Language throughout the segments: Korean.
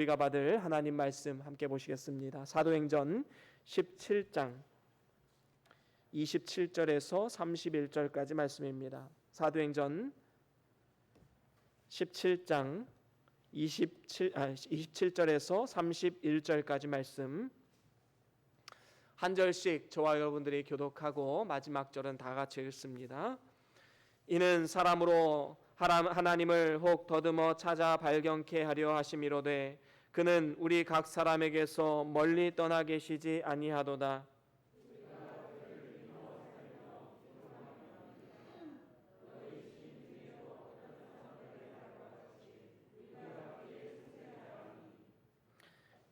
우리가 받을 하나님 말씀 함께 보시겠습니다. 사도행전 17장 27절에서 31절까지 말씀입니다. 사도행전 17장 27절에서 31절까지 말씀 한 절씩 저와 여러분들이 교독하고 마지막 절은 다 같이 읽습니다. 이는 사람으로 하나님을 혹 더듬어 찾아 발견케 하려 하심이로되 그는 우리 각 사람에게서 멀리 떠나 계시지 아니하도다.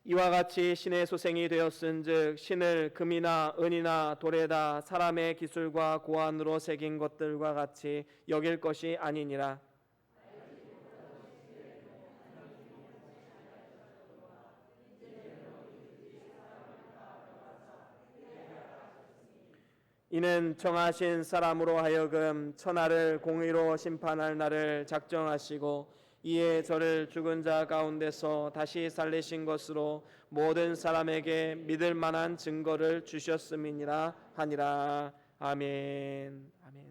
이와 같이 신의 소생이 되었은즉 신을 금이나 은이나 돌에다 사람의 기술과 고안으로 새긴 것들과 같이 여길 것이 아니니라. 이는 정하신 사람으로 하여금 천하를 공의로 심판할 날을 작정하시고 이에 저를 죽은 자 가운데서 다시 살리신 것으로 모든 사람에게 믿을 만한 증거를 주셨음이니라 하니라. 아멘. 아멘.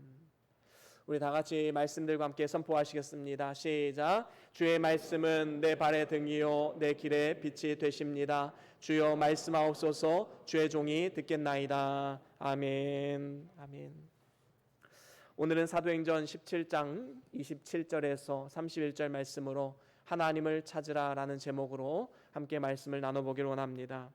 우리 다 같이 말씀들과 함께 선포하시겠습니다. 시작. 주의 말씀은 내 발의 등이요 내 길의 빛이 되십니다. 주여 말씀하옵소서. 주의 종이 듣겠나이다. 아멘. 아멘. 오늘은 사도행전 17장 27절에서 31절 말씀으로 하나님을 찾으라 라는 제목으로 함께 말씀을 나눠보기를 원합니다.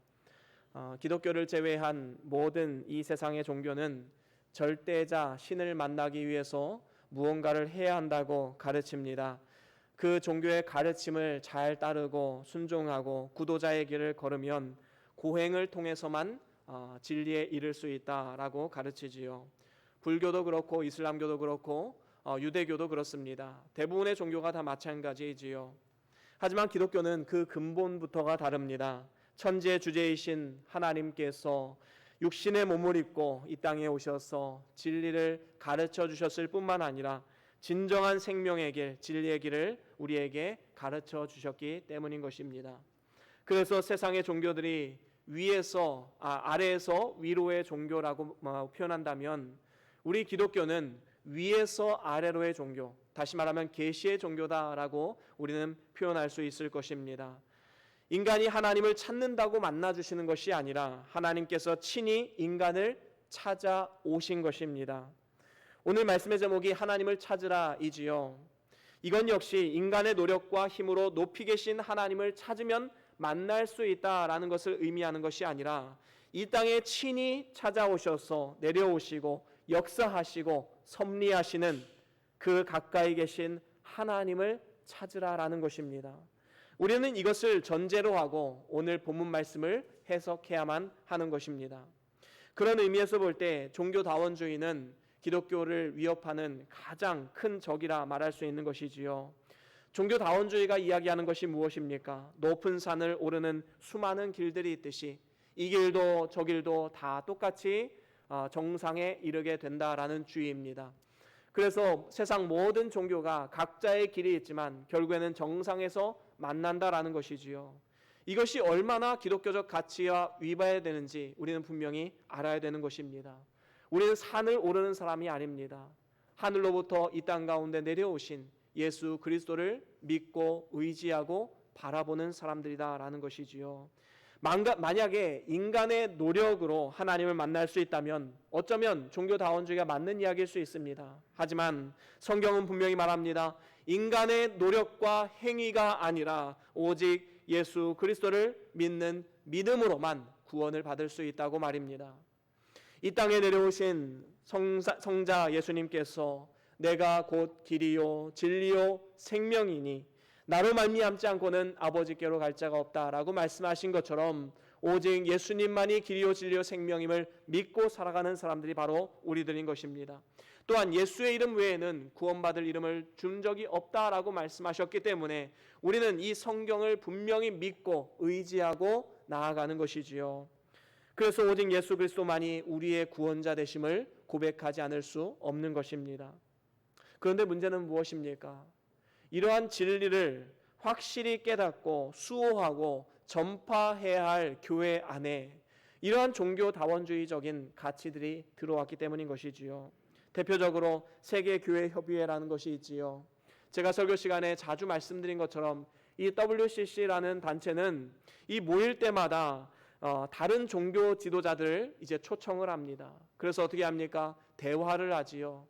기독교를 제외한 모든 이 세상의 종교는 절대자 신을 만나기 위해서 무언가를 해야 한다고 가르칩니다. 그 종교의 가르침을 잘 따르고 순종하고 구도자의 길을 걸으면 고행을 통해서만 진리에 이를 수 있다라고 가르치지요. 불교도 그렇고 이슬람교도 그렇고 유대교도 그렇습니다. 대부분의 종교가 다 마찬가지이지요. 하지만 기독교는 그 근본부터가 다릅니다. 천지의 주제이신 하나님께서 육신의 몸을 입고 이 땅에 오셔서 진리를 가르쳐 주셨을 뿐만 아니라 진정한 생명의 길, 진리의 길을 우리에게 가르쳐 주셨기 때문인 것입니다. 그래서 세상의 종교들이 아래에서 위로의 종교라고 표현한다면 우리 기독교는 위에서 아래로의 종교, 다시 말하면 계시의 종교다라고 우리는 표현할 수 있을 것입니다. 인간이 하나님을 찾는다고 만나주시는 것이 아니라 하나님께서 친히 인간을 찾아오신 것입니다. 오늘 말씀의 제목이 하나님을 찾으라 이지요. 이건 역시 인간의 노력과 힘으로 높이 계신 하나님을 찾으면 만날 수 있다라는 것을 의미하는 것이 아니라 이 땅에 친히 찾아오셔서 내려오시고 역사하시고 섭리하시는 그 가까이 계신 하나님을 찾으라라는 것입니다. 우리는 이것을 전제로 하고 오늘 본문 말씀을 해석해야만 하는 것입니다. 그런 의미에서 볼 때 종교다원주의는 기독교를 위협하는 가장 큰 적이라 말할 수 있는 것이지요. 종교다원주의가 이야기하는 것이 무엇입니까? 높은 산을 오르는 수많은 길들이 있듯이 이 길도 저 길도 다 똑같이 정상에 이르게 된다라는 주의입니다. 그래서 세상 모든 종교가 각자의 길이 있지만 결국에는 정상에서 만난다라는 것이지요. 이것이 얼마나 기독교적 가치와 위배되는지 우리는 분명히 알아야 되는 것입니다. 우리는 산을 오르는 사람이 아닙니다. 하늘로부터 이 땅 가운데 내려오신 예수 그리스도를 믿고 의지하고 바라보는 사람들이다라는 것이지요. 만약에 인간의 노력으로 하나님을 만날 수 있다면 어쩌면 종교다원주의가 맞는 이야기일 수 있습니다. 하지만 성경은 분명히 말합니다. 인간의 노력과 행위가 아니라 오직 예수 그리스도를 믿는 믿음으로만 구원을 받을 수 있다고 말입니다. 이 땅에 내려오신 성자 예수님께서 내가 곧 길이요 진리요 생명이니 나로 말미암지 않고는 아버지께로 갈 자가 없다라고 말씀하신 것처럼 오직 예수님만이 길이요 진리요 생명임을 믿고 살아가는 사람들이 바로 우리들인 것입니다. 또한 예수의 이름 외에는 구원받을 이름을 준 적이 없다라고 말씀하셨기 때문에 우리는 이 성경을 분명히 믿고 의지하고 나아가는 것이지요. 그래서 오직 예수 그리스도만이 우리의 구원자 되심을 고백하지 않을 수 없는 것입니다. 그런데 문제는 무엇입니까? 이러한 진리를 확실히 깨닫고 수호하고 전파해야 할 교회 안에 이러한 종교다원주의적인 가치들이 들어왔기 때문인 것이지요. 대표적으로 세계교회협의회라는 것이 있지요. 제가 설교 시간에 자주 말씀드린 것처럼 이 WCC라는 단체는 이 모일 때마다 다른 종교 지도자들 이제 초청을 합니다. 그래서 어떻게 합니까? 대화를 하지요.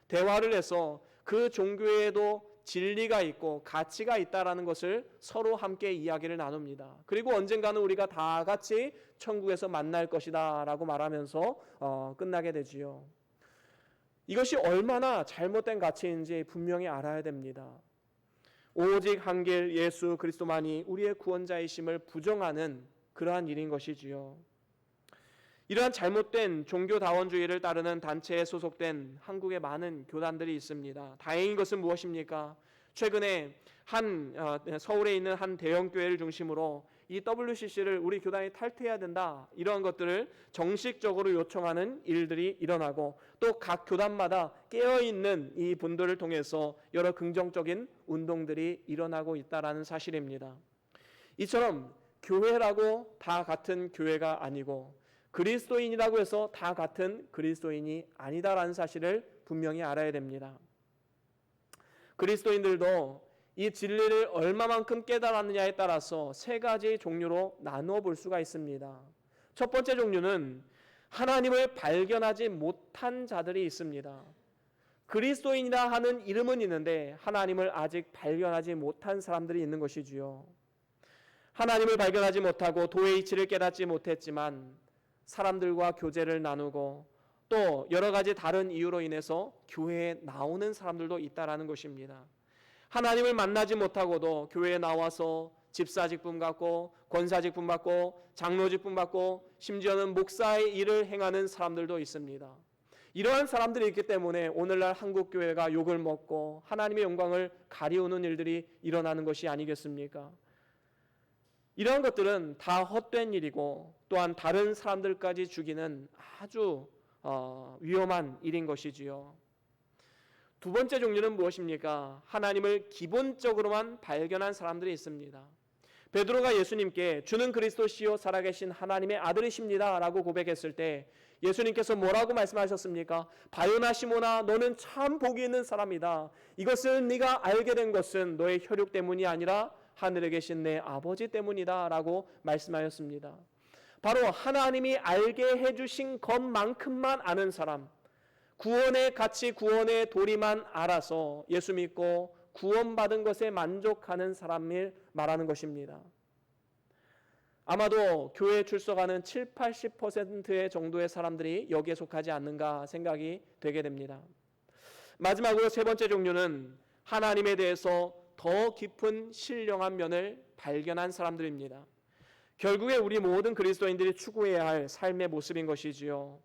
대화를 해서 그 종교에도 진리가 있고 가치가 있다라는 것을 서로 함께 이야기를 나눕니다. 그리고 언젠가는 우리가 다 같이 천국에서 만날 것이다 라고 말하면서 끝나게 되지요. 이것이 얼마나 잘못된 가치인지 분명히 알아야 됩니다. 오직 한 길 예수 그리스도만이 우리의 구원자이심을 부정하는 그러한 일인 것이지요. 이러한 잘못된 종교다원주의를 따르는 단체에 소속된 한국의 많은 교단들이 있습니다. 다행인 것은 무엇입니까? 최근에 서울에 있는 한 대형 교회를 중심으로 이 WCC를 우리 교단이 탈퇴해야 된다, 이러한 것들을 정식적으로 요청하는 일들이 일어나고 또 각 교단마다 깨어있는 이 분들을 통해서 여러 긍정적인 운동들이 일어나고 있다는 사실입니다. 이처럼 교회라고 다 같은 교회가 아니고 그리스도인이라고 해서 다 같은 그리스도인이 아니다라는 사실을 분명히 알아야 됩니다. 그리스도인들도 이 진리를 얼마만큼 깨달았느냐에 따라서 세 가지 종류로 나누어 볼 수가 있습니다. 첫 번째 종류는 하나님을 발견하지 못한 자들이 있습니다. 그리스도인이라 하는 이름은 있는데 하나님을 아직 발견하지 못한 사람들이 있는 것이지요. 하나님을 발견하지 못하고 도의 이치를 깨닫지 못했지만 사람들과 교제를 나누고 또 여러 가지 다른 이유로 인해서 교회에 나오는 사람들도 있다라는 것입니다. 하나님을 만나지 못하고도 교회에 나와서 집사직분 받고 권사직분 받고 장로직분 받고 심지어는 목사의 일을 행하는 사람들도 있습니다. 이러한 사람들이 있기 때문에 오늘날 한국교회가 욕을 먹고 하나님의 영광을 가리우는 일들이 일어나는 것이 아니겠습니까? 이러한 것들은 다 헛된 일이고 또한 다른 사람들까지 죽이는 아주 위험한 일인 것이지요. 두 번째 종류는 무엇입니까? 하나님을 기본적으로만 발견한 사람들이 있습니다. 베드로가 예수님께 주는 그리스도시요 살아계신 하나님의 아들이십니다 라고 고백했을 때 예수님께서 뭐라고 말씀하셨습니까? 바요나 시모나 너는 참 복이 있는 사람이다. 이것을 네가 알게 된 것은 너의 혈육 때문이 아니라 하늘에 계신 내 아버지 때문이다 라고 말씀하셨습니다. 바로 하나님이 알게 해주신 것만큼만 아는 사람, 구원의 가치, 구원의 도리만 알아서 예수 믿고 구원받은 것에 만족하는 사람을 말하는 것입니다. 아마도 교회에 출석하는 70-80% 정도의 사람들이 여기에 속하지 않는가 생각이 되게 됩니다. 마지막으로 세 번째 종류는 하나님에 대해서 더 깊은 신령한 면을 발견한 사람들입니다. 결국에 우리 모든 그리스도인들이 추구해야 할 삶의 모습인 것이지요.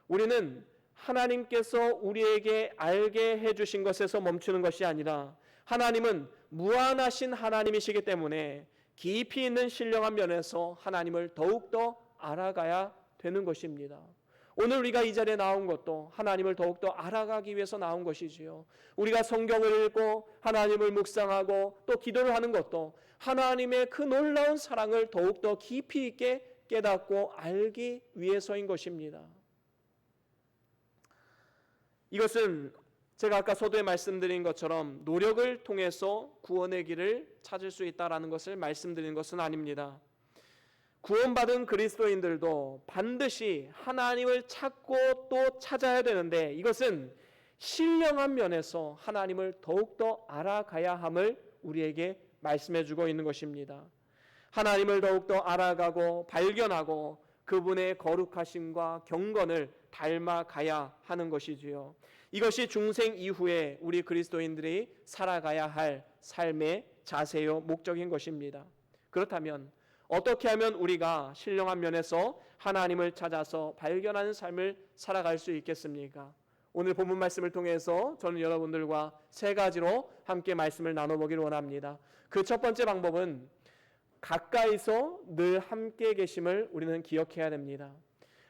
우리는 하나님께서 우리에게 알게 해주신 것에서 멈추는 것이 아니라 하나님은 무한하신 하나님이시기 때문에 깊이 있는 신령한 면에서 하나님을 더욱더 알아가야 되는 것입니다. 오늘 우리가 이 자리에 나온 것도 하나님을 더욱더 알아가기 위해서 나온 것이지요. 우리가 성경을 읽고 하나님을 묵상하고 또 기도를 하는 것도 하나님의 그 놀라운 사랑을 더욱더 깊이 있게 깨닫고 알기 위해서인 것입니다. 이것은 제가 아까 서두에 말씀드린 것처럼 노력을 통해서 구원의 길을 찾을 수 있다는 것을 말씀드린 것은 아닙니다. 구원받은 그리스도인들도 반드시 하나님을 찾고 또 찾아야 되는데 이것은 신령한 면에서 하나님을 더욱더 알아가야 함을 우리에게 말씀해 주고 있는 것입니다. 하나님을 더욱더 알아가고 발견하고 그분의 거룩하심과 경건을 닮아가야 하는 것이지요. 이것이 중생 이후에 우리 그리스도인들이 살아가야 할 삶의 자세요 목적인 것입니다. 그렇다면 어떻게 하면 우리가 신령한 면에서 하나님을 찾아서 발견하는 삶을 살아갈 수 있겠습니까? 오늘 본문 말씀을 통해서 저는 여러분들과 세 가지로 함께 말씀을 나눠보기를 원합니다. 그 첫 번째 방법은 가까이서 늘 함께 계심을 우리는 기억해야 됩니다.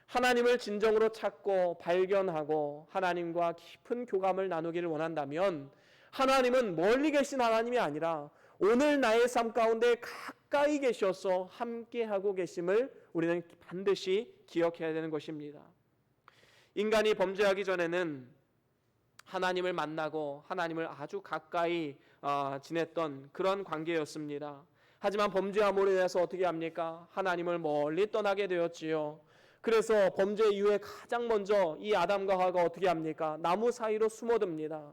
하나님을 진정으로 찾고 발견하고 하나님과 깊은 교감을 나누기를 원한다면 하나님은 멀리 계신 하나님이 아니라 오늘 나의 삶 가운데 가까이 계셔서 함께하고 계심을 우리는 반드시 기억해야 되는 것입니다. 인간이 범죄하기 전에는 하나님을 만나고 하나님을 아주 가까이 지냈던 그런 관계였습니다. 하지만 범죄함으로 인해서 어떻게 합니까? 하나님을 멀리 떠나게 되었지요. 그래서 범죄 이후에 가장 먼저 이 아담과 하와가 어떻게 합니까? 나무 사이로 숨어듭니다.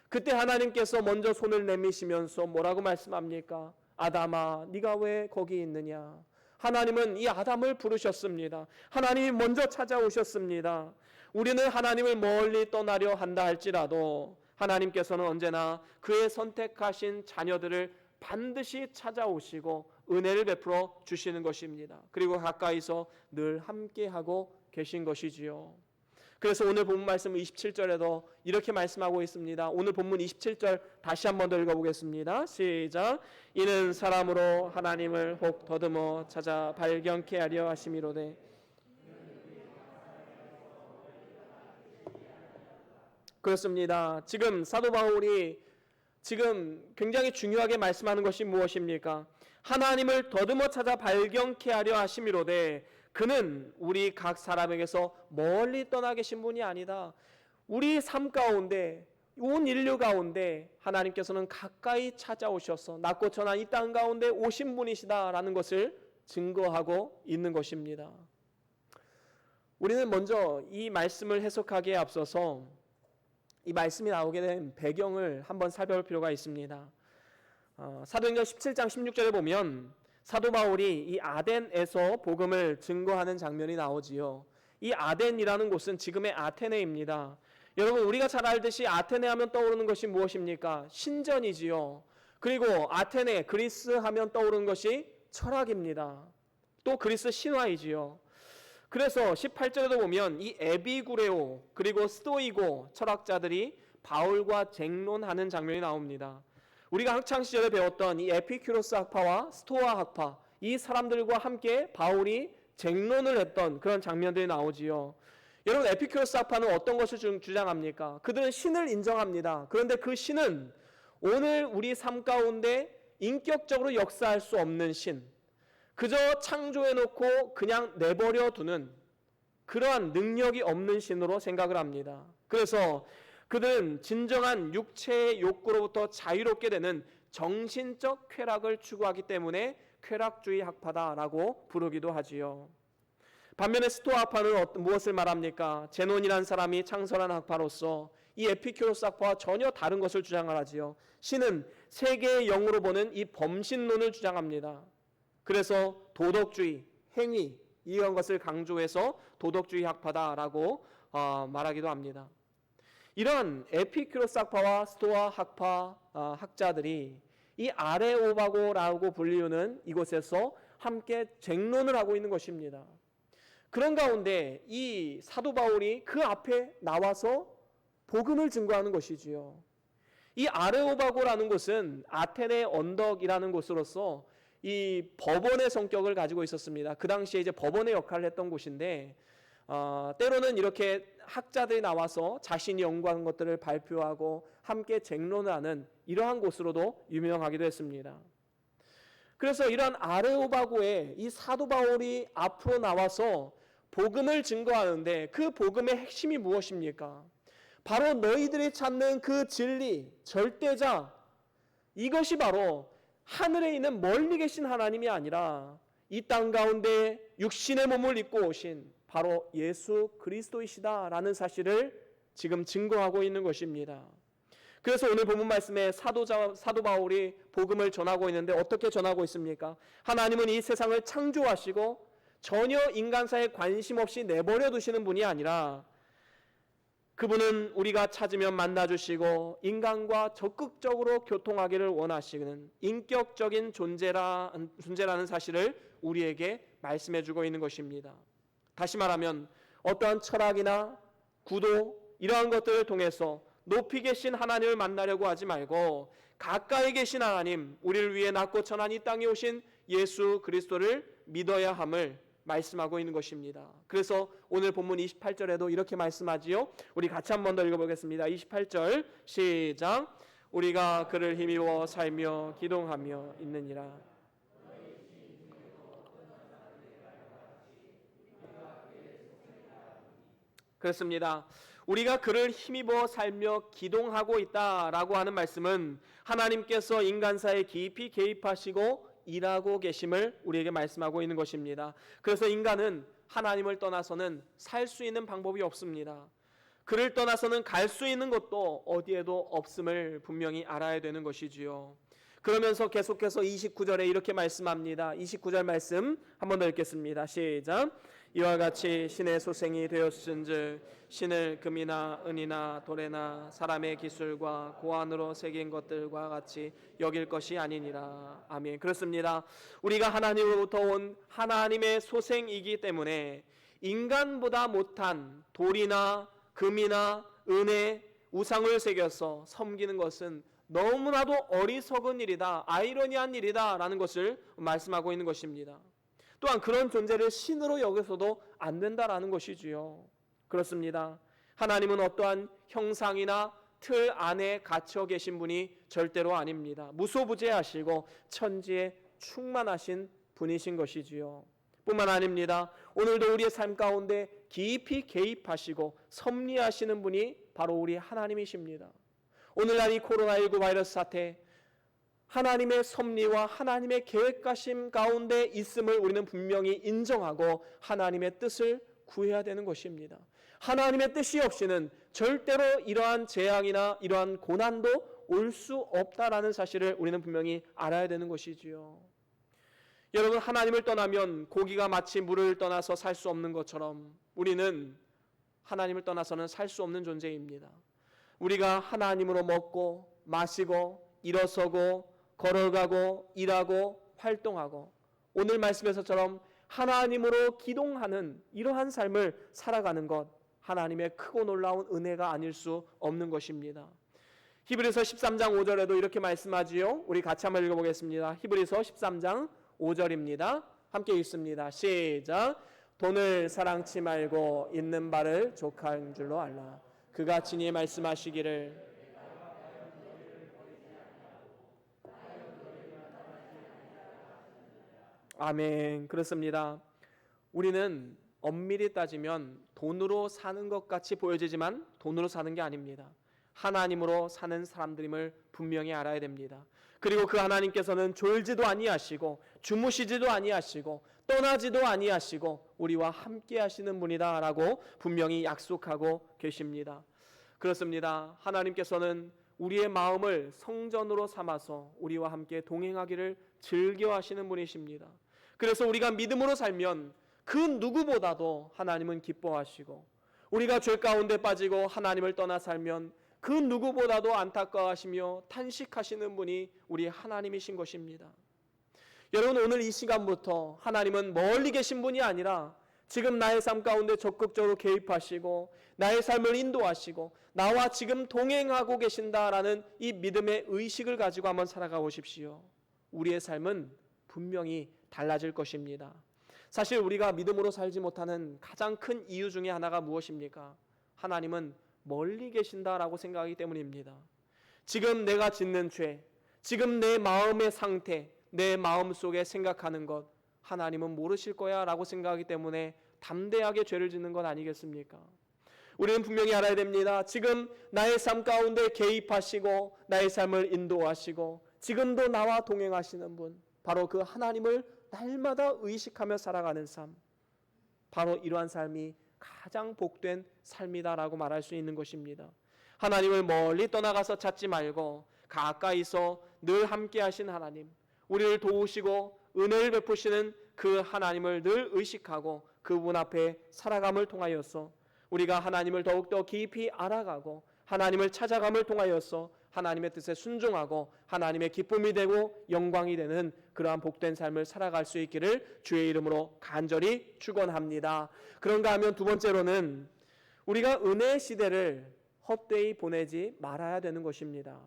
그때 하나님께서 먼저 손을 내미시면서 뭐라고 말씀합니까? 아담아, 네가 왜 거기 있느냐? 하나님은 이 아담을 부르셨습니다. 하나님이 먼저 찾아오셨습니다. 우리는 하나님을 멀리 떠나려 한다 할지라도 하나님께서는 언제나 그의 선택하신 자녀들을 반드시 찾아오시고 은혜를 베풀어 주시는 것입니다. 그리고 가까이서 늘 함께하고 계신 것이지요. 그래서 오늘 본문 말씀 27절에도 이렇게 말씀하고 있습니다. 오늘 본문 27절 다시 한 번 더 읽어보겠습니다. 시작. 이는 사람으로 하나님을 혹 더듬어 찾아 발견케 하려 하심이로되. 그렇습니다. 지금 사도 바울이 지금 굉장히 중요하게 말씀하는 것이 무엇입니까? 하나님을 더듬어 찾아 발견케 하려 하심이로되 그는 우리 각 사람에게서 멀리 떠나 계신 분이 아니다. 우리 삶 가운데 온 인류 가운데 하나님께서는 가까이 찾아오셔서 낮고 천한 이 땅 가운데 오신 분이시다라는 것을 증거하고 있는 것입니다. 우리는 먼저 이 말씀을 해석하기에 앞서서 이 말씀이 나오게 된 배경을 한번 살펴볼 필요가 있습니다. 사도행전 17장 16절에 보면 사도 바울이 이 아덴에서 복음을 증거하는 장면이 나오지요. 이 아덴이라는 곳은 지금의 아테네입니다. 여러분, 우리가 잘 알듯이 아테네 하면 떠오르는 것이 무엇입니까? 신전이지요. 그리고 아테네, 그리스 하면 떠오르는 것이 철학입니다. 또 그리스 신화이지요. 그래서 18절에도 보면 이 에비구레오 그리고 스토이고 철학자들이 바울과 쟁론하는 장면이 나옵니다. 우리가 학창시절에 배웠던 이 에피큐로스 학파와 스토아 학파, 이 사람들과 함께 바울이 쟁론을 했던 그런 장면들이 나오지요. 여러분, 에피큐로스 학파는 어떤 것을 주장합니까? 그들은 신을 인정합니다. 그런데 그 신은 오늘 우리 삶 가운데 인격적으로 역사할 수 없는 신, 그저 창조해놓고 그냥 내버려 두는 그러한 능력이 없는 신으로 생각을 합니다. 그래서 그들은 진정한 육체의 욕구로부터 자유롭게 되는 정신적 쾌락을 추구하기 때문에 쾌락주의 학파다라고 부르기도 하지요. 반면에 스토아 학파는 무엇을 말합니까? 제논이라는 사람이 창설한 학파로서 이 에피큐로스 학파와 전혀 다른 것을 주장하지요. 신은 세계의 영으로 보는 이 범신론을 주장합니다. 그래서 도덕주의, 행위 이런 것을 강조해서 도덕주의 학파다라고 말하기도 합니다. 이런 에피큐로스 학파와 스토아 학파 학자들이 이 아레오바고라고 불리우는 이곳에서 함께 쟁론을 하고 있는 것입니다. 그런 가운데 이 사도 바울이 그 앞에 나와서 복음을 증거하는 것이지요. 이 아레오바고라는 곳은 아테네 언덕이라는 곳으로서 이 법원의 성격을 가지고 있었습니다. 그 당시에 이제 법원의 역할을 했던 곳인데 때로는 이렇게 학자들이 나와서 자신이 연구한 것들을 발표하고 함께 쟁론을 하는 이러한 곳으로도 유명하기도 했습니다. 그래서 이러한 아레오바고에 이 사도 바울이 앞으로 나와서 복음을 증거하는데 그 복음의 핵심이 무엇입니까? 바로 너희들이 찾는 그 진리, 절대자, 이것이 바로 하늘에 있는 멀리 계신 하나님이 아니라 이 땅 가운데 육신의 몸을 입고 오신 바로 예수 그리스도이시다라는 사실을 지금 증거하고 있는 것입니다. 그래서 오늘 본문 말씀에 사도 바울이 복음을 전하고 있는데 어떻게 전하고 있습니까? 하나님은 이 세상을 창조하시고 전혀 인간사에 관심 없이 내버려 두시는 분이 아니라 그분은 우리가 찾으면 만나주시고 인간과 적극적으로 교통하기를 원하시는 인격적인 존재라는 사실을 우리에게 말씀해주고 있는 것입니다. 다시 말하면 어떠한 철학이나 구도 이러한 것들을 통해서 높이 계신 하나님을 만나려고 하지 말고 가까이 계신 하나님, 우리를 위해 낮고 천한 이 땅에 오신 예수 그리스도를 믿어야 함을 말씀하고 있는 것입니다. 그래서 오늘 본문 28절에도 이렇게 말씀하지요. 우리 같이 한 번 더 읽어보겠습니다. 28절 시작. 우리가 그를 힘입어 살며 기동하며 있느니라. 그렇습니다. 우리가 그를 힘입어 살며 기동하고 있다라고 하는 말씀은 하나님께서 인간사에 깊이 개입하시고 일하고 계심을 우리에게 말씀하고 있는 것입니다. 그래서 인간은 하나님을 떠나서는 살 수 있는 방법이 없습니다. 그를 떠나서는 갈 수 있는 것도 어디에도 없음을 분명히 알아야 되는 것이지요. 그러면서 계속해서 29절에 이렇게 말씀합니다. 29절 말씀 한 번 더 읽겠습니다. 시작. 이와 같이 신의 소생이 되었은즉 신을 금이나 은이나 돌에나 사람의 기술과 고안으로 새긴 것들과 같이 여길 것이 아니니라. 아멘. 그렇습니다. 우리가 하나님으로부터 온 하나님의 소생이기 때문에 인간보다 못한 돌이나 금이나 은에 우상을 새겨서 섬기는 것은 너무나도 어리석은 일이다, 아이러니한 일이다 라는 것을 말씀하고 있는 것입니다. 또한 그런 존재를 신으로 여겨서도 안 된다라는 것이지요. 그렇습니다. 하나님은 어떠한 형상이나 틀 안에 갇혀 계신 분이 절대로 아닙니다. 무소부재하시고 천지에 충만하신 분이신 것이지요. 뿐만 아닙니다. 오늘도 우리의 삶 가운데 깊이 개입하시고 섭리하시는 분이 바로 우리 하나님이십니다. 오늘날 이 코로나19 바이러스 사태, 하나님의 섭리와 하나님의 계획하심 가운데 있음을 우리는 분명히 인정하고 하나님의 뜻을 구해야 되는 것입니다. 하나님의 뜻이 없이는 절대로 이러한 재앙이나 이러한 고난도 올 수 없다라는 사실을 우리는 분명히 알아야 되는 것이지요. 여러분, 하나님을 떠나면 고기가 마치 물을 떠나서 살 수 없는 것처럼 우리는 하나님을 떠나서는 살 수 없는 존재입니다. 우리가 하나님으로 먹고 마시고 일어서고 걸어가고 일하고 활동하고 오늘 말씀에서처럼 하나님으로 기동하는 이러한 삶을 살아가는 것, 하나님의 크고 놀라운 은혜가 아닐 수 없는 것입니다. 히브리서 13장 5절에도 이렇게 말씀하지요. 우리 같이 한번 읽어보겠습니다. 히브리서 13장 5절입니다. 함께 읽습니다. 시작. 돈을 사랑치 말고 있는 바를 족한 줄로 알라. 그가 친히 말씀하시기를 아멘. 그렇습니다. 우리는 엄밀히 따지면 돈으로 사는 것 같이 보여지지만 돈으로 사는 게 아닙니다. 하나님으로 사는 사람들임을 분명히 알아야 됩니다. 그리고 그 하나님께서는 졸지도 아니하시고 주무시지도 아니하시고 떠나지도 아니하시고 우리와 함께 하시는 분이다라고 분명히 약속하고 계십니다. 그렇습니다. 하나님께서는 우리의 마음을 성전으로 삼아서 우리와 함께 동행하기를 즐겨하시는 분이십니다. 그래서 우리가 믿음으로 살면 그 누구보다도 하나님은 기뻐하시고, 우리가 죄 가운데 빠지고 하나님을 떠나 살면 그 누구보다도 안타까워하시며 탄식하시는 분이 우리 하나님이신 것입니다. 여러분, 오늘 이 시간부터 하나님은 멀리 계신 분이 아니라 지금 나의 삶 가운데 적극적으로 개입하시고 나의 삶을 인도하시고 나와 지금 동행하고 계신다라는 이 믿음의 의식을 가지고 한번 살아가 보십시오. 우리의 삶은 분명히 달라질 것입니다. 사실 우리가 믿음으로 살지 못하는 가장 큰 이유 중에 하나가 무엇입니까? 하나님은 멀리 계신다라고 생각하기 때문입니다. 지금 내가 짓는 죄, 지금 내 마음의 상태, 내 마음속에 생각하는 것, 하나님은 모르실 거야 라고 생각하기 때문에 담대하게 죄를 짓는 것 아니겠습니까? 우리는 분명히 알아야 됩니다. 지금 나의 삶 가운데 개입하시고 나의 삶을 인도하시고 지금도 나와 동행하시는 분, 바로 그 하나님을 날마다 의식하며 살아가는 삶, 바로 이러한 삶이 가장 복된 삶이다라고 말할 수 있는 것입니다. 하나님을 멀리 떠나가서 찾지 말고 가까이서 늘 함께 하신 하나님, 우리를 도우시고 은혜를 베푸시는 그 하나님을 늘 의식하고 그분 앞에 살아감을 통하여서 우리가 하나님을 더욱더 깊이 알아가고 하나님을 찾아감을 통하여서 하나님의 뜻에 순종하고 하나님의 기쁨이 되고 영광이 되는 그러한 복된 삶을 살아갈 수 있기를 주의 이름으로 간절히 축원합니다. 그런가 하면 두 번째로는 우리가 은혜의 시대를 헛되이 보내지 말아야 되는 것입니다.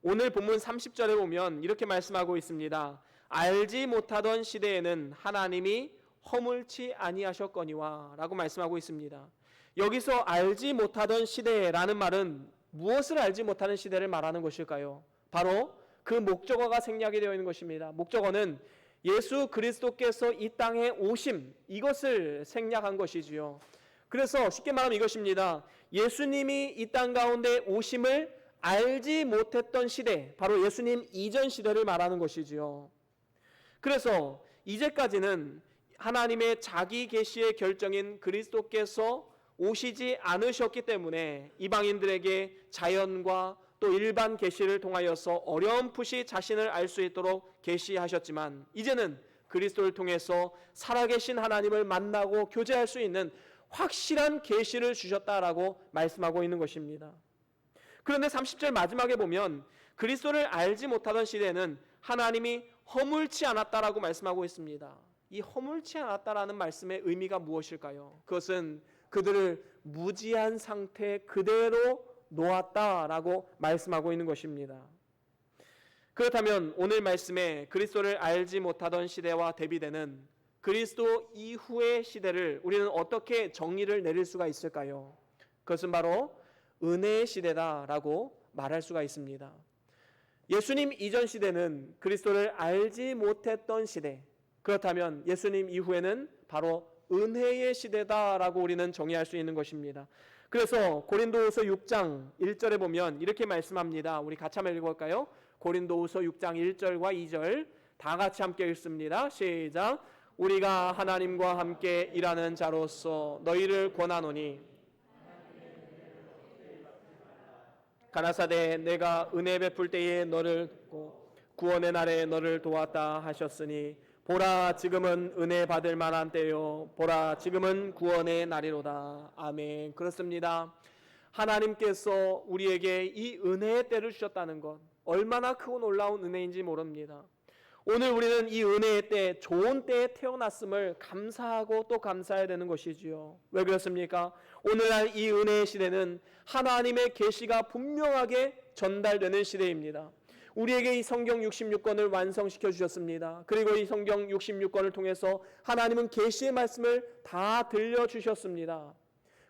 오늘 본문 30절에 보면 이렇게 말씀하고 있습니다. 알지 못하던 시대에는 하나님이 허물치 아니하셨거니와 라고 말씀하고 있습니다. 여기서 알지 못하던 시대라는 말은 무엇을 알지 못하는 시대를 말하는 것일까요? 바로 그 목적어가 생략이 되어 있는 것입니다. 목적어는 예수 그리스도께서 이 땅에 오심, 이것을 생략한 것이지요. 그래서 쉽게 말하면 이것입니다. 예수님이 이 땅 가운데 오심을 알지 못했던 시대, 바로 예수님 이전 시대를 말하는 것이지요. 그래서 이제까지는 하나님의 자기 계시의 결정인 그리스도께서 오시지 않으셨기 때문에 이방인들에게 자연과 또 일반 계시를 통하여서 어렴풋이 자신을 알 수 있도록 계시하셨지만, 이제는 그리스도를 통해서 살아계신 하나님을 만나고 교제할 수 있는 확실한 계시를 주셨다라고 말씀하고 있는 것입니다. 그런데 30절 마지막에 보면 그리스도를 알지 못하던 시대에는 하나님이 허물지 않았다라고 말씀하고 있습니다. 이 허물지 않았다라는 말씀의 의미가 무엇일까요? 그것은 그들을 무지한 상태 그대로 놓았다라고 말씀하고 있는 것입니다. 그렇다면 오늘 말씀에 그리스도를 알지 못하던 시대와 대비되는 그리스도 이후의 시대를 우리는 어떻게 정의를 내릴 수가 있을까요? 그것은 바로 은혜의 시대다라고 말할 수가 있습니다. 예수님 이전 시대는 그리스도를 알지 못했던 시대, 그렇다면 예수님 이후에는 바로 은혜의 시대다라고 우리는 정의할 수 있는 것입니다. 그래서 고린도후서 6장 1절에 보면 이렇게 말씀합니다. 우리 같이 한번 읽어볼까요? 고린도후서 6장 1절과 2절 다 같이 함께 읽습니다. 시작. 우리가 하나님과 함께 일하는 자로서 너희를 권하노니 가라사대 내가 은혜 베풀 때에 너를 돕고 구원의 날에 너를 도왔다 하셨으니 보라 지금은 은혜 받을 만한 때요 보라 지금은 구원의 날이로다. 아멘. 그렇습니다. 하나님께서 우리에게 이 은혜의 때를 주셨다는 것, 얼마나 크고 놀라운 은혜인지 모릅니다. 오늘 우리는 이 은혜의 때, 좋은 때에 태어났음을 감사하고 또 감사해야 되는 것이지요. 왜 그렇습니까? 오늘날 이 은혜의 시대는 하나님의 계시가 분명하게 전달되는 시대입니다. 우리에게 이 성경 66권을 완성시켜 주셨습니다. 그리고 이 성경 66권을 통해서 하나님은 계시의 말씀을 다 들려주셨습니다.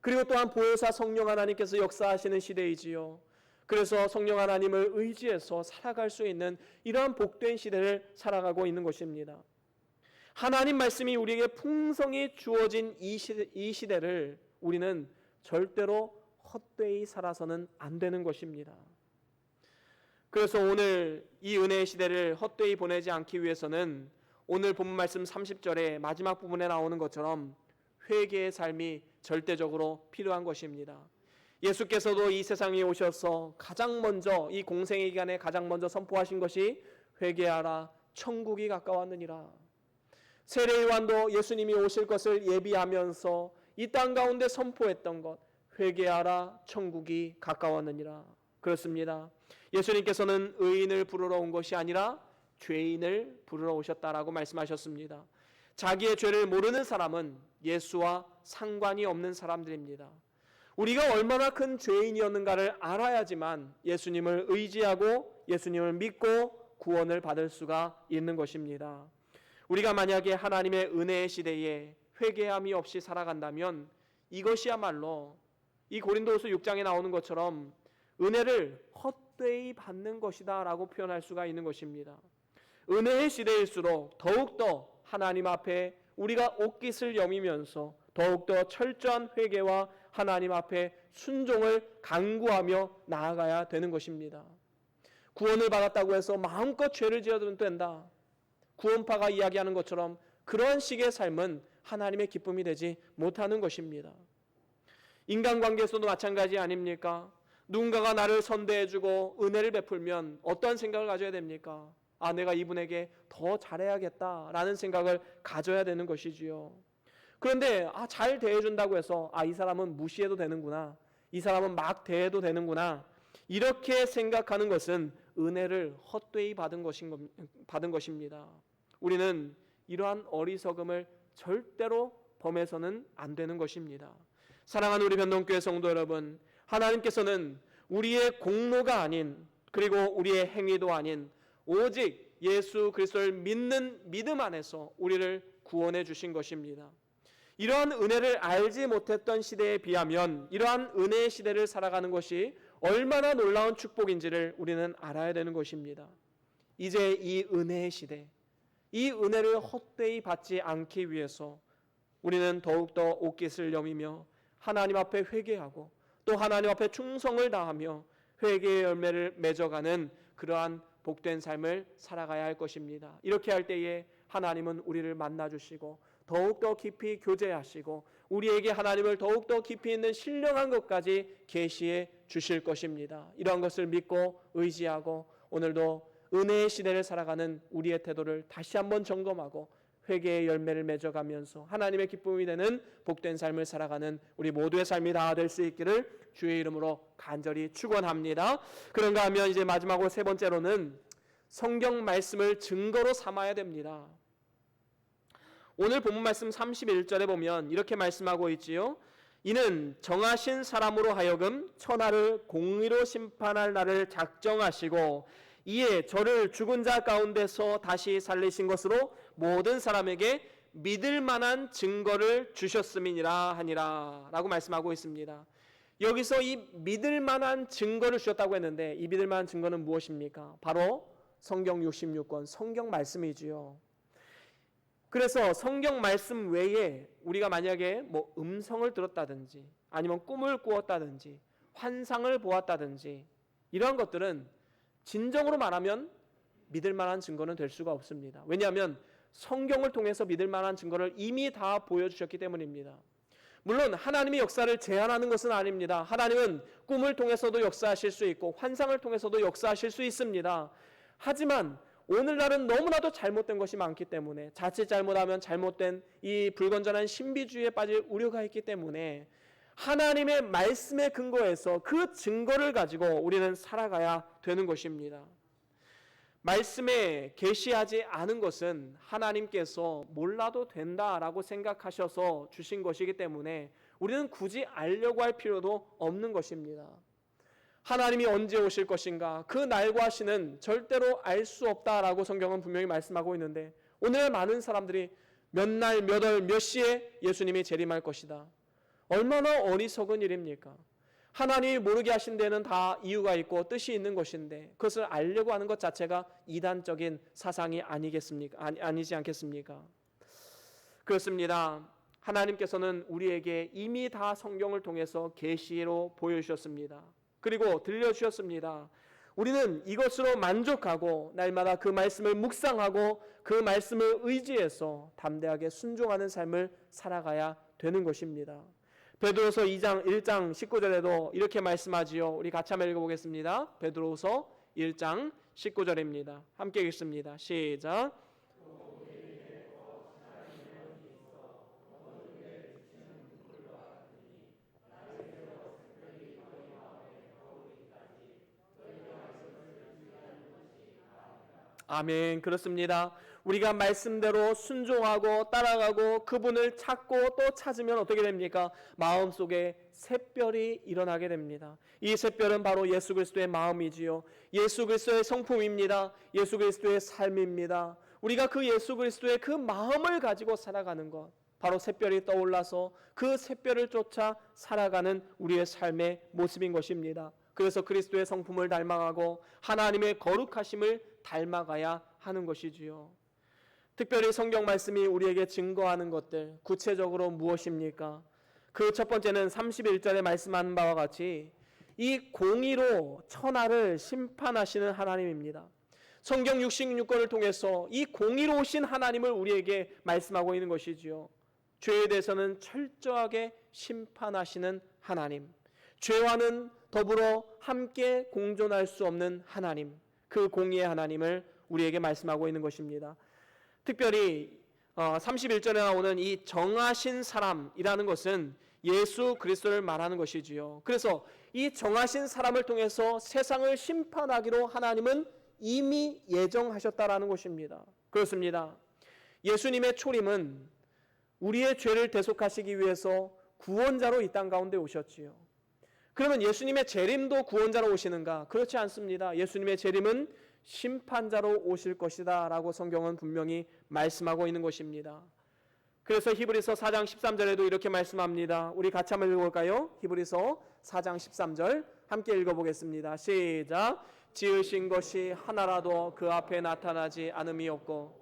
그리고 또한 보혜사 성령 하나님께서 역사하시는 시대이지요. 그래서 성령 하나님을 의지해서 살아갈 수 있는 이러한 복된 시대를 살아가고 있는 것입니다. 하나님 말씀이 우리에게 풍성히 주어진 이 시대를 우리는 절대로 헛되이 살아서는 안 되는 것입니다. 그래서 오늘 이 은혜의 시대를 헛되이 보내지 않기 위해서는 오늘 본문 말씀 30절의 마지막 부분에 나오는 것처럼 회개의 삶이 절대적으로 필요한 것입니다. 예수께서도 이 세상에 오셔서 가장 먼저 이 공생의 기간에 가장 먼저 선포하신 것이 회개하라 천국이 가까웠느니라. 세례요한도 예수님이 오실 것을 예비하면서 이 땅 가운데 선포했던 것, 회개하라 천국이 가까웠느니라. 그렇습니다. 예수님께서는 의인을 부르러 온 것이 아니라 죄인을 부르러 오셨다라고 말씀하셨습니다. 자기의 죄를 모르는 사람은 예수와 상관이 없는 사람들입니다. 우리가 얼마나 큰 죄인이었는가를 알아야지만 예수님을 의지하고 예수님을 믿고 구원을 받을 수가 있는 것입니다. 우리가 만약에 하나님의 은혜의 시대에 회개함이 없이 살아간다면 이것이야말로 이 고린도후서 6장에 나오는 것처럼 은혜를 헛되이 받는 것이다 라고 표현할 수가 있는 것입니다. 은혜의 시대일수록 더욱더 하나님 앞에 우리가 옷깃을 여미면서 더욱더 철저한 회개와 하나님 앞에 순종을 강구하며 나아가야 되는 것입니다. 구원을 받았다고 해서 마음껏 죄를 지어도 된다, 구원파가 이야기하는 것처럼 그런 식의 삶은 하나님의 기쁨이 되지 못하는 것입니다. 인간관계에서도 마찬가지 아닙니까? 누군가가 나를 선대해주고 은혜를 베풀면 어떤 생각을 가져야 됩니까? 아, 내가 이분에게 더 잘해야겠다라는 생각을 가져야 되는 것이지요. 그런데 잘 대해준다고 해서 이 사람은 무시해도 되는구나, 이 사람은 막 대해도 되는구나, 이렇게 생각하는 것은 은혜를 헛되이 받은 것입니다. 우리는 이러한 어리석음을 절대로 범해서는 안 되는 것입니다. 사랑하는 우리 변동교회 성도 여러분, 하나님께서는 우리의 공로가 아닌, 그리고 우리의 행위도 아닌, 오직 예수 그리스도를 믿는 믿음 안에서 우리를 구원해 주신 것입니다. 이러한 은혜를 알지 못했던 시대에 비하면 이러한 은혜의 시대를 살아가는 것이 얼마나 놀라운 축복인지를 우리는 알아야 되는 것입니다. 이제 이 은혜의 시대, 이 은혜를 헛되이 받지 않기 위해서 우리는 더욱더 옷깃을 여미며 하나님 앞에 회개하고 또 하나님 앞에 충성을 다하며 회개의 열매를 맺어가는 그러한 복된 삶을 살아가야 할 것입니다. 이렇게 할 때에 하나님은 우리를 만나주시고 더욱더 깊이 교제하시고 우리에게 하나님을 더욱더 깊이 있는 신령한 것까지 계시해 주실 것입니다. 이러한 것을 믿고 의지하고 오늘도 은혜의 시대를 살아가는 우리의 태도를 다시 한번 점검하고 회개의 열매를 맺어가면서 하나님의 기쁨이 되는 복된 삶을 살아가는 우리 모두의 삶이 다 될 수 있기를 주의 이름으로 간절히 축원합니다. 그런가 하면 이제 마지막으로 세 번째로는 성경 말씀을 증거로 삼아야 됩니다. 오늘 본문 말씀 31절에 보면 이렇게 말씀하고 있지요. 이는 정하신 사람으로 하여금 천하를 공의로 심판할 날을 작정하시고 이에 저를 죽은 자 가운데서 다시 살리신 것으로 모든 사람에게 믿을 만한 증거를 주셨음이니라 하니라 라고 말씀하고 있습니다. 여기서 이 믿을 만한 증거를 주셨다고 했는데 이 믿을 만한 증거는 무엇입니까? 바로 성경 66권 성경 말씀이지요. 그래서 성경 말씀 외에 우리가 만약에 뭐 음성을 들었다든지 아니면 꿈을 꾸었다든지 환상을 보았다든지 이러한 것들은 진정으로 말하면 믿을 만한 증거는 될 수가 없습니다. 왜냐하면 성경을 통해서 믿을 만한 증거를 이미 다 보여주셨기 때문입니다. 물론 하나님이 역사를 제한하는 것은 아닙니다. 하나님은 꿈을 통해서도 역사하실 수 있고 환상을 통해서도 역사하실 수 있습니다. 하지만 오늘날은 너무나도 잘못된 것이 많기 때문에 자칫 잘못하면 잘못된 이 불건전한 신비주의에 빠질 우려가 있기 때문에 하나님의 말씀에 근거해서 그 증거를 가지고 우리는 살아가야 되는 것입니다. 말씀에 계시하지 않은 것은 하나님께서 몰라도 된다라고 생각하셔서 주신 것이기 때문에 우리는 굳이 알려고 할 필요도 없는 것입니다. 하나님이 언제 오실 것인가 그 날과 시는 절대로 알 수 없다라고 성경은 분명히 말씀하고 있는데 오늘 많은 사람들이 몇 날, 몇 월, 몇 시에 예수님이 재림할 것이다. 얼마나 어리석은 일입니까? 하나님이 모르게 하신 데는 다 이유가 있고 뜻이 있는 것인데 그것을 알려고 하는 것 자체가 이단적인 사상이 아니겠습니까? 아니지 않겠습니까? 그렇습니다. 하나님께서는 우리에게 이미 다 성경을 통해서 계시로 보여주셨습니다. 그리고 들려주셨습니다. 우리는 이것으로 만족하고 날마다 그 말씀을 묵상하고 그 말씀을 의지해서 담대하게 순종하는 삶을 살아가야 되는 것입니다. 베드로서 2장 1장 19절에도 이렇게 말씀하지요. 우리 같이 한번 읽어보겠습니다. 베드로서 1장 19절입니다. 함께 읽습니다. 시작. 아멘. 그렇습니다. 우리가 말씀대로 순종하고 따라가고 그분을 찾고 또 찾으면 어떻게 됩니까? 마음속에 샛별이 일어나게 됩니다. 이 샛별은 바로 예수 그리스도의 마음이지요. 예수 그리스도의 성품입니다. 예수 그리스도의 삶입니다. 우리가 그 예수 그리스도의 그 마음을 가지고 살아가는 것, 바로 샛별이 떠올라서 그 샛별을 쫓아 살아가는 우리의 삶의 모습인 것입니다. 그래서 그리스도의 성품을 닮아가고 하나님의 거룩하심을 닮아가야 하는 것이지요. 특별히 성경 말씀이 우리에게 증거하는 것들, 구체적으로 무엇입니까? 그 첫 번째는 31절에 말씀하는 바와 같이 이 공의로 천하를 심판하시는 하나님입니다. 성경 66권을 통해서 이 공의로우신 하나님을 우리에게 말씀하고 있는 것이지요. 죄에 대해서는 철저하게 심판하시는 하나님, 죄와는 더불어 함께 공존할 수 없는 하나님, 그 공의의 하나님을 우리에게 말씀하고 있는 것입니다. 특별히 31절에 나오는 이 정하신 사람이라는 것은 예수 그리스도를 말하는 것이지요. 그래서 이 정하신 사람을 통해서 세상을 심판하기로 하나님은 이미 예정하셨다라는 것입니다. 그렇습니다. 예수님의 초림은 우리의 죄를 대속하시기 위해서 구원자로 이 땅 가운데 오셨지요. 그러면 예수님의 재림도 구원자로 오시는가? 그렇지 않습니다. 예수님의 재림은 심판자로 오실 것이다 라고 성경은 분명히 말씀하고 있는 것입니다. 그래서 히브리서 4장 13절에도 이렇게 말씀합니다. 우리 같이 한번 읽어볼까요? 히브리서 4장 13절 함께 읽어보겠습니다. 시작. 지으신 것이 하나라도 그 앞에 나타나지 않음이 없고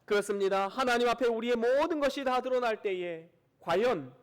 그렇습니다. 하나님 앞에 우리의 모든 것이 다 드러날 때에 과연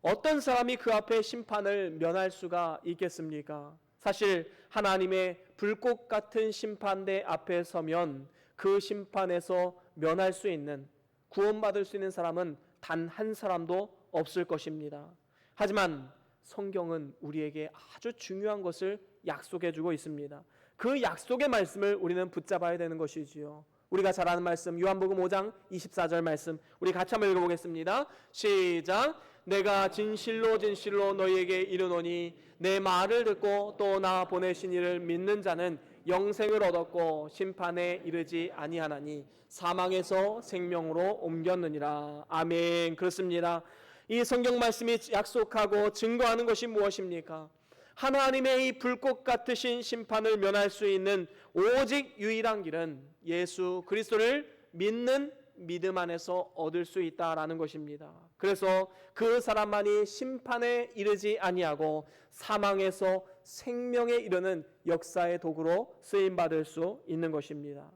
어떤 사람이 그 앞에 심판을 면할 수가 있겠습니까? 사실 하나님의 불꽃 같은 심판대 앞에 서면 그 심판에서 면할 수 있는, 구원받을 수 있는 사람은 단 한 사람도 없을 것입니다. 하지만 성경은 우리에게 아주 중요한 것을 약속해 주고 있습니다. 그 약속의 말씀을 우리는 붙잡아야 되는 것이지요. 우리가 잘 아는 말씀, 요한복음 5장 24절 말씀, 우리 같이 한번 읽어보겠습니다. 시작. 내가 진실로 진실로 너희에게 이르노니 내 말을 듣고 또 나 보내신 이를 믿는 자는 영생을 얻었고 심판에 이르지 아니하나니 사망에서 생명으로 옮겼느니라. 아멘. 그렇습니다. 이 성경 말씀이 약속하고 증거하는 것이 무엇입니까? 하나님의 이 불꽃 같으신 심판을 면할 수 있는 오직 유일한 길은 예수 그리스도를 믿는 믿음 안에서 얻을 수 있다라는 것입니다. 그래서 그 사람만이 심판에 이르지 아니하고 사망에서 생명에 이르는 역사의 도구로 쓰임 받을 수 있는 것입니다.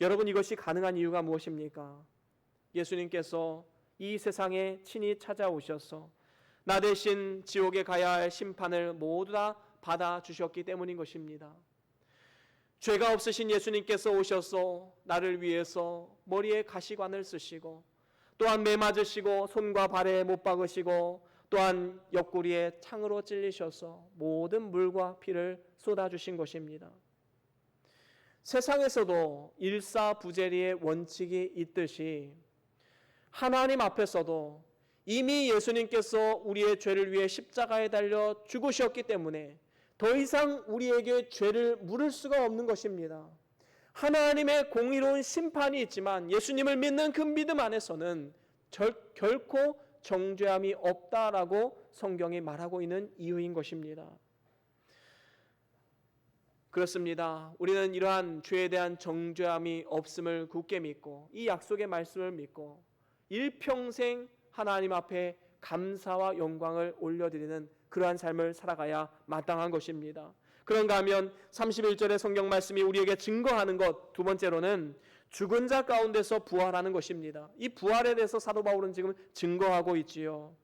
여러분, 이것이 가능한 이유가 무엇입니까? 예수님께서 이 세상에 친히 찾아오셔서 나 대신 지옥에 가야 할 심판을 모두 다 받아 주셨기 때문인 것입니다. 죄가 없으신 예수님께서 오셔서 나를 위해서 머리에 가시관을 쓰시고 또한 매 맞으시고 손과 발에 못 박으시고 또한 옆구리에 창으로 찔리셔서 모든 물과 피를 쏟아주신 것입니다. 세상에서도 일사부재리의 원칙이 있듯이 하나님 앞에서도 이미 예수님께서 우리의 죄를 위해 십자가에 달려 죽으셨기 때문에 더 이상 우리에게 죄를 물을 수가 없는 것입니다. 하나님의 공의로운 심판이 있지만 예수님을 믿는 그 믿음 안에서는 결코 정죄함이 없다라고 성경이 말하고 있는 이유인 것입니다. 그렇습니다. 우리는 이러한 죄에 대한 정죄함이 없음을 굳게 믿고 이 약속의 말씀을 믿고 일평생 하나님 앞에 감사와 영광을 올려드리는 그러한 삶을 살아가야 마땅한 것입니다. 그런가 하면 31절의 성경 말씀이 우리에게 증거하는 것, 두 번째로는 죽은 자 가운데서 부활하는 것입니다. 이 부활에 대해서 사도 바울은 지금 증거하고 있지요.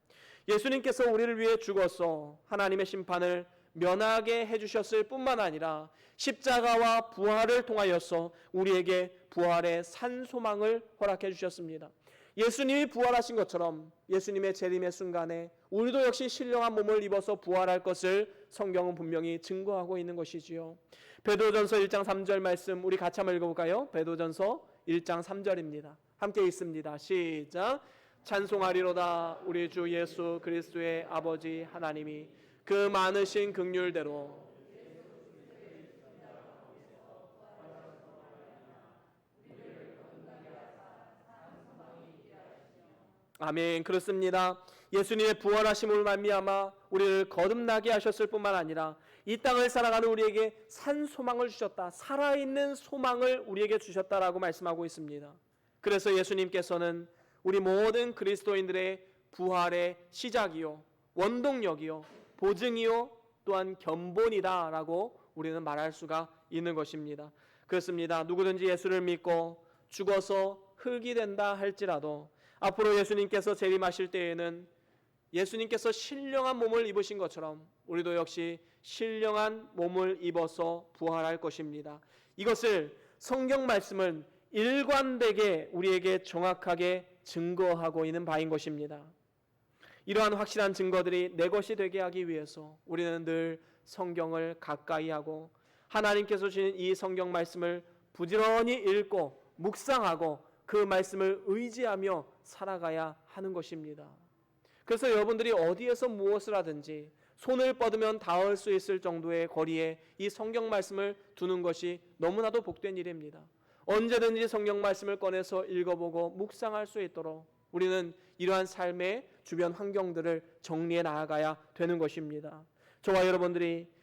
예수님께서 우리를 위해 죽어서 하나님의 심판을 면하게 해주셨을 뿐만 아니라 십자가와 부활을 통하여서 우리에게 부활의 산 소망을 허락해 주셨습니다. 예수님이 부활하신 것처럼 예수님의 재림의 순간에 우리도 역시 신령한 몸을 입어서 부활할 것을 성경은 분명히 증거하고 있는 것이지요. 베드로전서 1장 3절 말씀 우리 같이 한번 읽어볼까요? 베드로전서 1장 3절입니다. 함께 읽습니다. 시작. 찬송하리로다 우리 주 예수 그리스도의 아버지 하나님이 그 많으신 긍휼대로 아멘. 그렇습니다. 예수님의 부활하심을 말미암아 우리를 거듭나게 하셨을 뿐만 아니라 이 땅을 살아가는 우리에게 산 소망을 주셨다. 살아있는 소망을 우리에게 주셨다라고 말씀하고 있습니다. 그래서 예수님께서는 우리 모든 그리스도인들의 부활의 시작이요 원동력이요 보증이요 또한 견본이다라고 우리는 말할 수가 있는 것입니다. 그렇습니다. 누구든지 예수를 믿고 죽어서 흙이 된다 할지라도 앞으로 예수님께서 재림하실 때에는 예수님께서 신령한 몸을 입으신 것처럼 우리도 역시 신령한 몸을 입어서 부활할 것입니다. 이것을 성경 말씀은 일관되게 우리에게 정확하게 증거하고 있는 바인 것입니다. 이러한 확실한 증거들이 내 것이 되게 하기 위해서 우리는 늘 성경을 가까이 하고 하나님께서 주신 이 성경 말씀을 부지런히 읽고 묵상하고 그 말씀을 의지하며 살아가야 하는 것입니다. 그래서 여러분들이 어디에서 무엇을 하든지 손을 뻗으면 닿을 수 있을 정도의 거리에 이 성경 말씀을 두는 것이 너무나도 복된 일입니다. 언제든지 성경 말씀을 꺼내서 읽어보고 묵상할 수 있도록 우리는 이러한 삶의 주변 환경들을 정리해 나아가야 되는 것입니다. 저와 여러분들이